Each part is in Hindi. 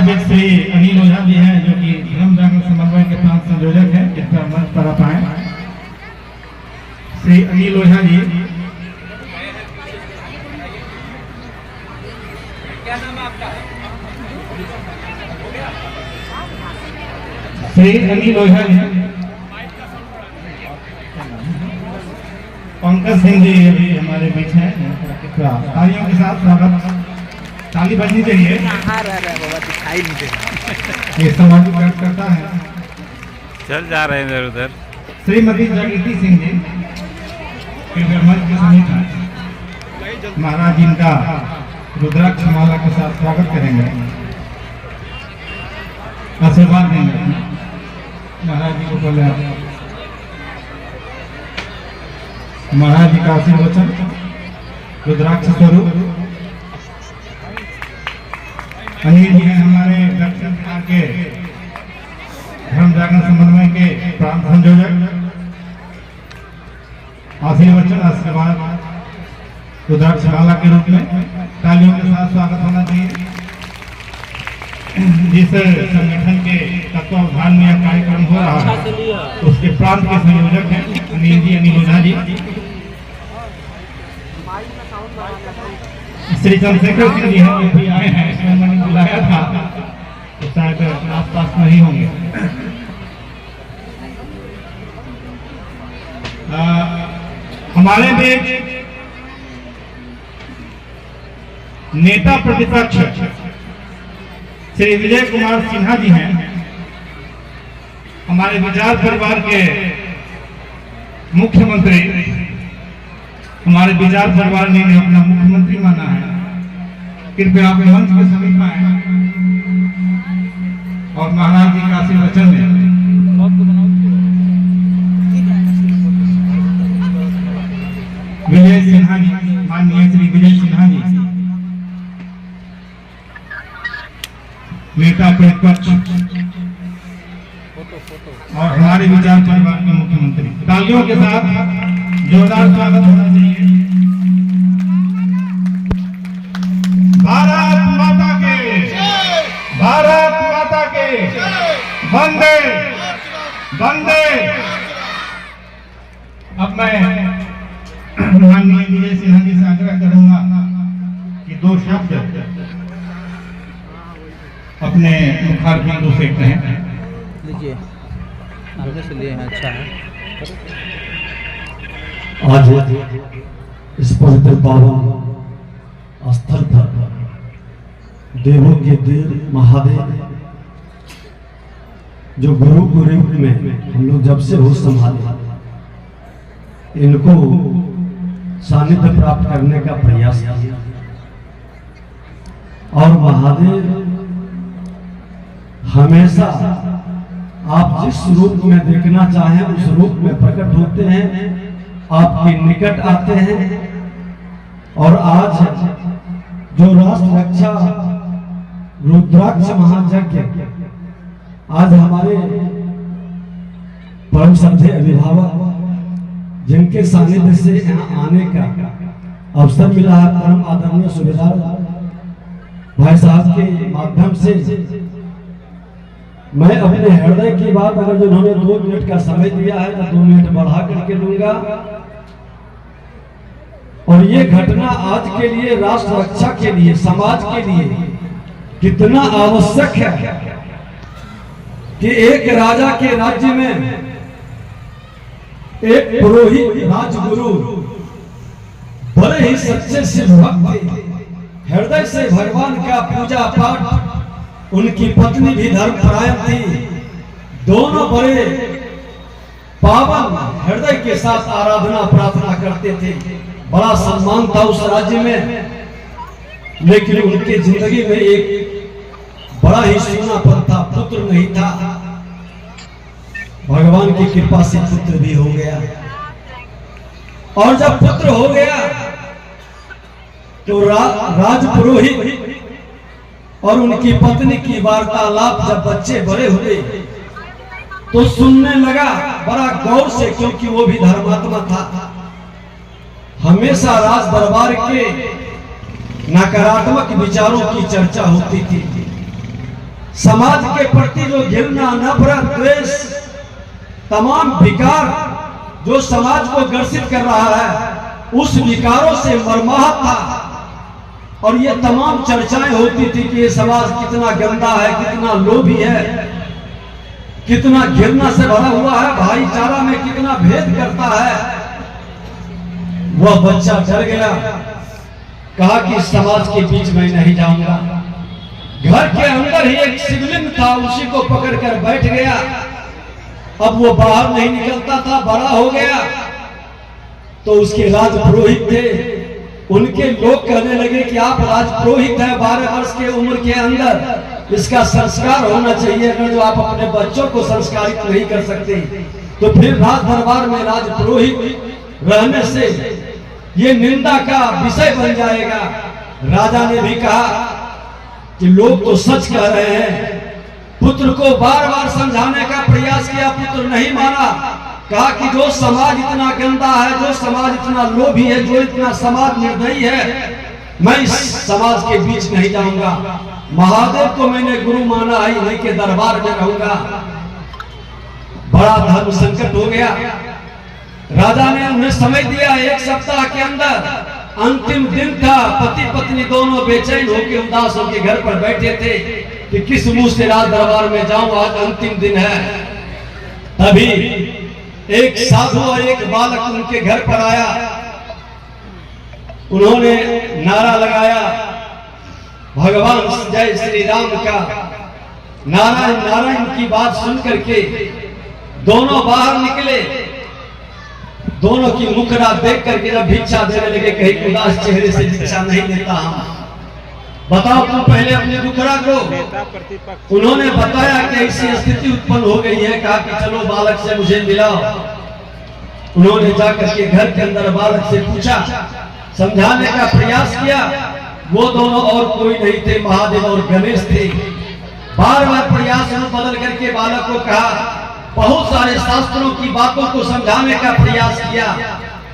बीच श्री अनिल ओझा जी हैं, जो कि धर्म जागरण समन्वय के प्रांत संयोजक हैं। कृपया मंच पर आप आए। श्री अनिल ओझा जी। क्या नाम है आपका? श्री अनिल ओझा जी। पंकज सिंह जी अभी हमारे बीच हैं। तालियों के साथ स्वागत। ताली बजनी चाहिए। दिखाई नहीं दे। ये सामाजिक कार्यकर्ता है। चल जा रहे हैं इधर उधर। श्रीमती जागृति सिंह जी कृपया मंच के समीप हैं। महाराज जी इनका रुद्राक्ष माला के साथ स्वागत करेंगे, आशीर्वाद देंगे। महाराज जी को पहले महाराज जी का आशीर्वचन रुद्राक्ष स्वरूप। अनिल जी हैं हमारे दक्षिण बिहार के धर्म जागरण समन्वय के प्रांत संयोजक। आशीर्वचन आशीर्वाद रुद्राक्ष माला के रूप में तालियों के साथ स्वागत होना चाहिए। जिस संगठन के तत्वावधान में यह कार्यक्रम हो रहा है उसके प्रांत के संयोजक हैं अनिल जी, अनिल ओझा जी। श्री चंद्रशेखर सिंह जी हैं, ये भी आए हैं। इसमें मैंने बुलाया था तो शायद आसपास नहीं होंगे। हमारे बीच नेता प्रतिपक्ष श्री विजय कुमार सिन्हा जी हैं। हमारे विचार परिवार के मुख्यमंत्री, हमारे विचार परिवार ने अपना मुख्यमंत्री माना है। कृपया आप मंच के समीप आए और महाराज जी का आशीर्वचन लें। विजय सिन्हा जी, माननीय श्री विजय सिन्हा जी, नेता प्रतिपक्ष और हमारे विचार परिवार के मुख्यमंत्री। तालियों के साथ जोरदार स्वागत होना चाहिए। भारत माता के, भारत माता के, वंदे वंदे। अब मैं माननीय विजय सिन्हा जी से आग्रह करूंगा कि दो शब्द अपने मुखारबिंदु से कहें। लीजिए, सामने से लिए हैं। अच्छा है। आज इस पवित्र पावन स्थल पर देवों के देव महादेव जो गुरु के रूप में हम लोग जब से होश संभाले, इनको सानिध्य प्राप्त करने का प्रयास किया। और महादेव हमेशा आप जिस रूप में देखना चाहें उस रूप में प्रकट होते हैं, आपके निकट आते हैं। और आज जो राष्ट्र रक्षा रुद्राक्ष महायज्ञ आज हमारे परम श्रद्धेय अभिभावक जिनके सानिध्य से यहाँ आने का अवसर मिला है, परम आदरणीय सूबेदार भाई साहब के माध्यम से मैं अपने हृदय की बात, अगर जो उन्होंने 2 मिनट का समय दिया है तो 2 मिनट बढ़ा करके लूंगा। और ये घटना आज के लिए, राष्ट्र रक्षा के लिए, समाज के लिए कितना आवश्यक है कि एक राजा के राज्य में एक पुरोहित राजगुरु बड़े ही सच्चे शिव भक्त, हृदय से भगवान का पूजा पाठ, उनकी पत्नी भी धर्मपरायण थी। दोनों बड़े पावन हृदय के साथ आराधना प्रार्थना करते थे। बड़ा सम्मान था उस राज्य में, लेकिन उनके जिंदगी में एक बड़ा ही सूनापन था, पुत्र नहीं था। भगवान की कृपा से पुत्र भी हो गया। और जब पुत्र हो गया तो राजपुरोहित और उनकी पत्नी की वार्तालाप जब बच्चे बड़े हुए तो सुनने लगा बड़ा गौर से, क्योंकि वो भी धर्मात्मा था। हमेशा राज दरबार के नकारात्मक विचारों की चर्चा होती थी। समाज के प्रति जो घृणा, नफरत, द्वेष, तमाम विकार जो समाज को ग्रसित कर रहा है, उस विकारों से मरमाहत था। और ये तमाम चर्चाएं होती थी कि ये समाज कितना गंदा है, कितना लोभी है, कितना घृणा से भरा हुआ है, भाईचारा में कितना भेद करता है। वह बच्चा डर गया, कहा कि समाज के बीच में नहीं जाऊंगा। घर के अंदर ही एक शिवलिंग था, उसी को पकड़कर बैठ गया। अब वो बाहर नहीं निकलता था, बड़ा हो गया। तो उसके राज पुरोहित थे, उनके लोग कहने लगे कि आप राज पुरोहित हैं, 12 वर्ष के उम्र के अंदर इसका संस्कार होना चाहिए। अगर जो आप अपने बच्चों को संस्कारित नहीं कर सकते तो फिर राज दरबार में राज पुरोहित रहने से ये निंदा का विषय बन जाएगा। राजा ने भी कहा कि लोग तो सच कह रहे हैं। पुत्र को बार बार समझाने का प्रयास किया, पुत्र नहीं माना। कहा कि जो समाज इतना गंदा है, जो समाज इतना लोभी है, जो इतना समाज निर्दयी है, मैं इस समाज के बीच नहीं जाऊंगा। महादेव को मैंने गुरु माना है, इन्हीं के दरबार में रहूंगा। बड़ा धर्म संकट हो गया। राजा ने उन्हें समय दिया, 1 सप्ताह के अंदर। अंतिम दिन था, पति पत्नी दोनों बेचैन होकर, उदास होकर घर पर बैठे थे कि किस मुंह से राज दरबार में जाऊं, आज अंतिम दिन है। तभी एक साधु और एक बालक उनके घर पर आया। उन्होंने नारा लगाया, भगवान जय श्री राम का। नारायण नारायण की बात सुन करके दोनों बाहर निकले। दोनों की मुखरा देख करके जब भिक्षा देने लगे, कहीं उदास चेहरे से भिक्षा नहीं देता हम, बताओ तुम पहले अपने दुखड़ा को। उन्होंने बताया कि ऐसी स्थिति उत्पन्न हो गई है। कहा कि चलो बालक से मुझे मिलाओ। उन्होंने जाकर के घर के अंदर बालक से पूछा, समझाने का प्रयास किया। वो दोनों और कोई नहीं थे, महादेव और गणेश थे। बार बार प्रयास बदल करके बालक को कहा, बहुत सारे शास्त्रों की बातों को समझाने का प्रयास किया,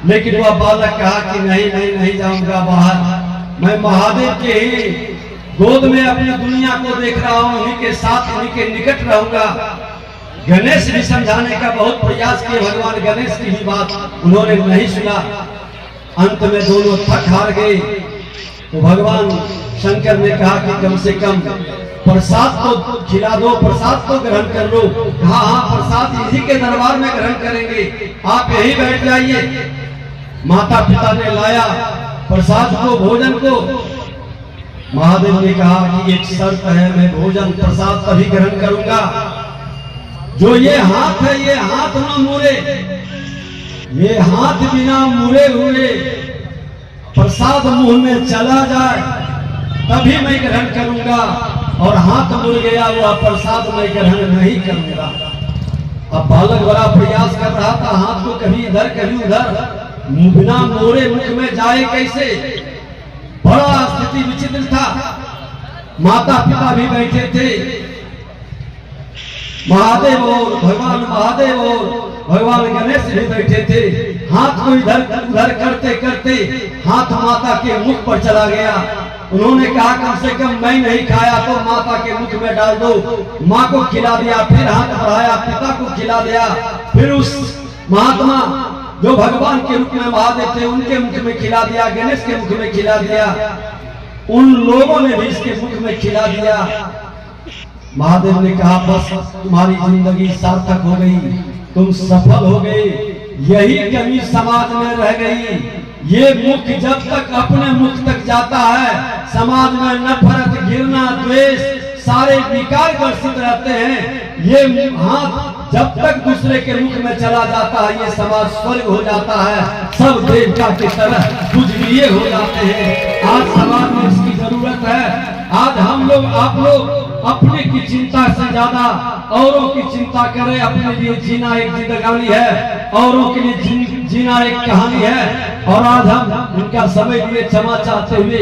लेकिन वह बालक कहा कि नहीं नहीं नहीं जाऊंगा बाहर। मैं महादेव के ही गोद में अपनी दुनिया को देख रहा हूं, उन्हीं के साथ, उन्हीं के निकट रहूंगा। गणेश भी समझाने का बहुत प्रयास किए, भगवान गणेश की भी बात उन्होंने नहीं सुना। अंत में दोनों थक हार गए। तो भगवान शंकर ने कहा कि कम से कम प्रसाद तो खिला दो, प्रसाद तो ग्रहण कर लो। हाँ हाँ, प्रसाद इसी के दरबार में ग्रहण करेंगे, आप यहीं बैठ जाइए। माता पिता ने लाया प्रसाद को, भोजन को। महादेव ने कहा कि एक शर्त है, मैं भोजन प्रसाद तभी ग्रहण करूंगा जो ये हाथ है, ये हाथ न मुड़े। ये हाथ बिना मुड़े हुए प्रसाद मुंह में चला जाए तभी मैं ग्रहण करूंगा, और हाथ मुड़ गया हुआ प्रसाद मैं ग्रहण नहीं करूंगा। अब बालक बड़ा प्रयास कर रहा था, हाथ को कभी इधर कभी उधर, बिना मोड़े मुख में जाए कैसे। बड़ा स्थिति विचित्र था। माता पिता भी बैठे थे, महादेव और भगवान गणेश भी बैठे थे। हाथ को इधर उधर करते करते हाथ माता के मुख पर चला गया। उन्होंने कहा कम से कम मैं नहीं खाया तो माता के मुख में डाल दो। माँ को खिला दिया, फिर हाथ बढ़ाया, पिता को खिला दिया, फिर उस महात्मा जो भगवान के रूप में महादेव थे उनके मुख में खिला दिया, गणेश के मुख में खिला दिया, उन लोगों ने भी इसके मुख में खिला दिया। महादेव ने कहा बस तुम्हारी जिंदगी सार्थक हो गई, तुम सफल हो गए। यही कमी समाज में रह गई। ये मुख जब तक अपने मुख तक जाता है, समाज में नफरत, घृणा, द्वेष, सारे विकार ग्रसित रहते हैं। ये हाथ जब तक दूसरे के मुख में चला जाता है, ये समाज स्वर्ग हो जाता है, सब देवता की तरह पूजनीय हो जाते हैं। आज समाज में इसकी जरूरत है। आज हम लोग, आप लोग अपने की चिंता से ज्यादा औरों की चिंता करें। अपने लिए जीना एक जिंदगानी है, औरों के लिए जीना एक कहानी है। और आज हम उनका समय लिए क्षमा चाहते हुए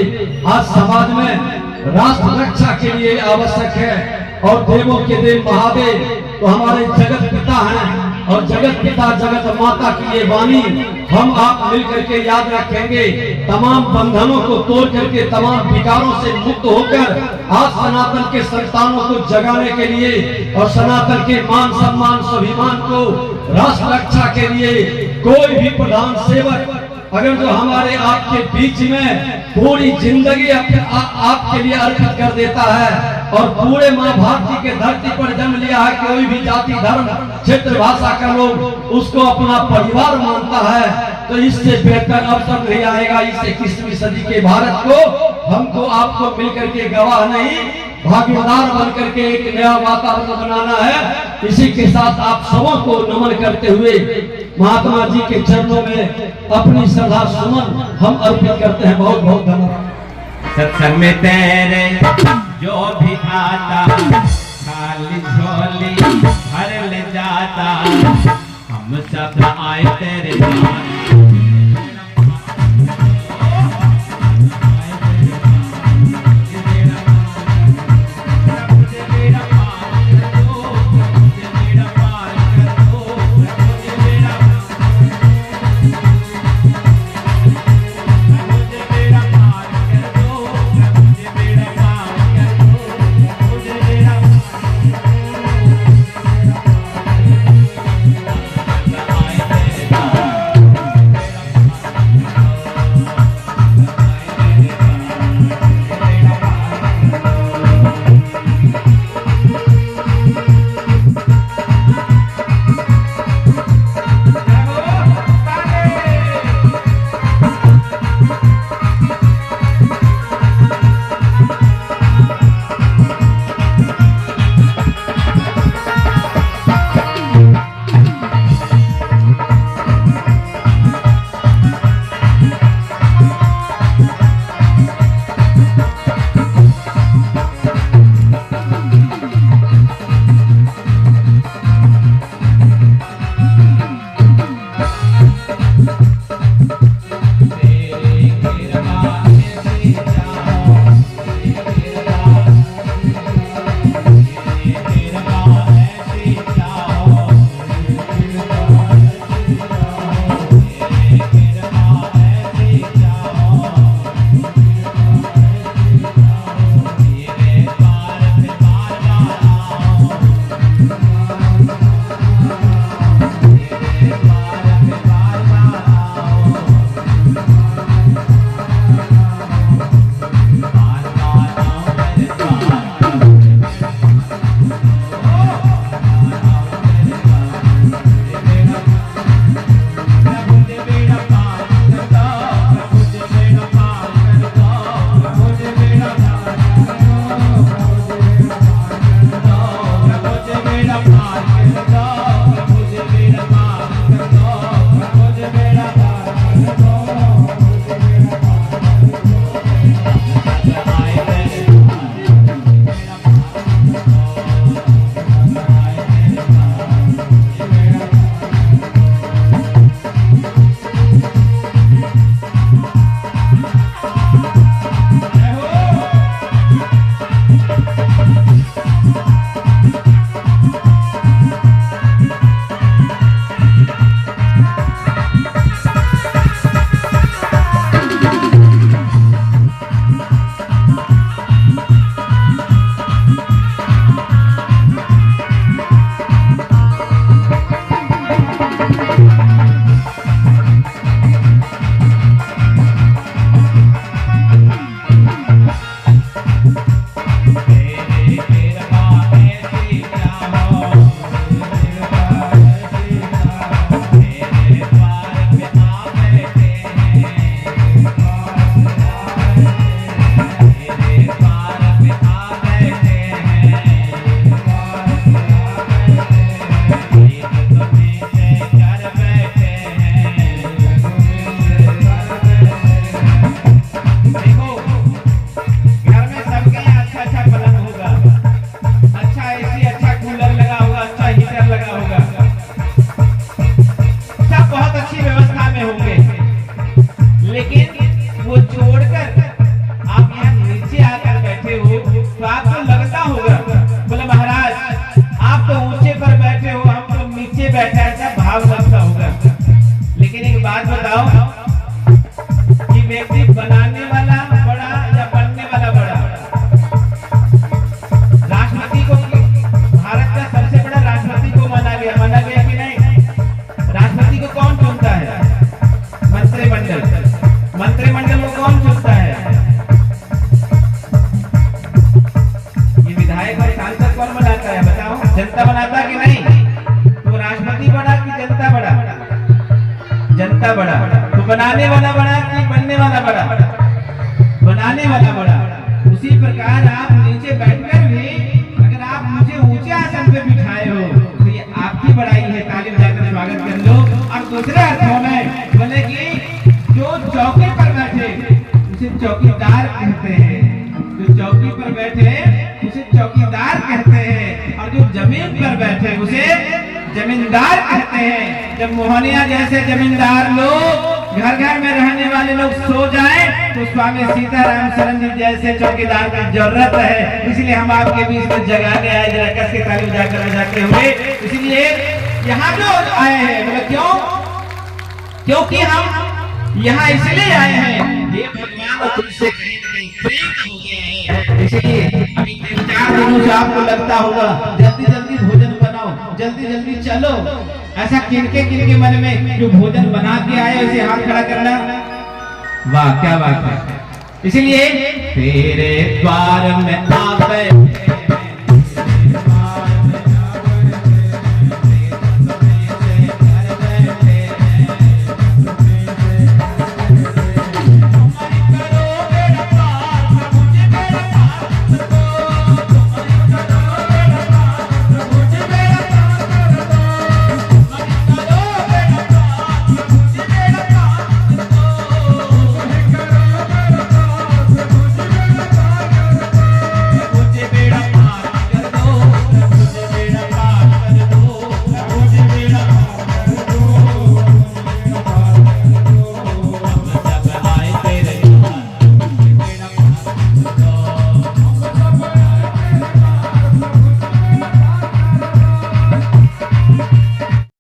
आज समाज में राष्ट्र रक्षा के लिए आवश्यक है। और देवों के देव महादेव तो हमारे जगत पिता हैं, और जगत पिता जगत माता की ये वाणी हम आप मिलकर के याद रखेंगे। तमाम बंधनों को तोड़ करके तमाम विकारों से मुक्त होकर आज सनातन के संतानों को जगाने के लिए और सनातन के मान सम्मान स्वाभिमान को राष्ट्र रक्षा के लिए कोई भी प्रधान सेवक अगर जो हमारे आपके बीच में पूरी जिंदगी आपके लिए अर्पित कर देता है और पूरे माँ भारती के धरती पर जन्म लिया है, कोई भी जाति धर्म क्षेत्र भाषा का लोग उसको अपना परिवार मानता है, तो इससे बेहतर अवसर नहीं आएगा। इस 21वीं सदी के भारत को हमको आपको मिलकर के गवाह नहीं भागीदार बनकर के एक नया वातावरण बनाना है। इसी के साथ आप सबों को नमन करते हुए महात्मा जी के चरणों में अपनी श्रद्धा सुमन हम अर्पित करते हैं। बहुत बहुत धन्यवाद। सत्संग में तेरे जो भी आता खाली झोली भर ले जाता, हम सब आए तेरे द्वार। बनता बड़ा। तो बनाने वाला बड़ा कि बनने वाला बड़ा? बनाने वाला बड़ा। उसी प्रकार आप नीचे बैठकर भी अगर आप मुझे ऊंचे आसन पे बिठाए हो तो ये आपकी बड़ाई है, ताली बजाकर स्वागत कर लो। और दूसरे अर्थों में बोले कि जो चौकी पर बैठे उसे चौकीदार कहते हैं, जो चौकी पर बैठे उसे चौकीदार कहते हैं, और जो जमीन पर बैठे उसे जमींदार कहते हैं। जब मोहनिया जैसे जमींदार लोग घर घर में रहने वाले लोग सो जाएं तो स्वामी सीताराम शरण जी जैसे चौकीदार की जरूरत है। इसलिए हम आपके बीच में जगाने आए, जरा कस के ताली बजाते हुए। इसलिए यहाँ जो आए हैं बोले क्यों? क्योंकि हम यहाँ इसलिए आए हैं, ये भगवान तुमसे कहीं न कहीं प्रेम हो गया है। इसलिए अभी 3-4 दिनों से आपको लगता होगा जल्दी जल्दी भोजन बनाओ, जल्दी जल्दी चलो। ऐसा किनके मन में जो भोजन बना के आए उसे हाथ खड़ा करना? वाह क्या बात है। इसलिए तेरे द्वार में आवे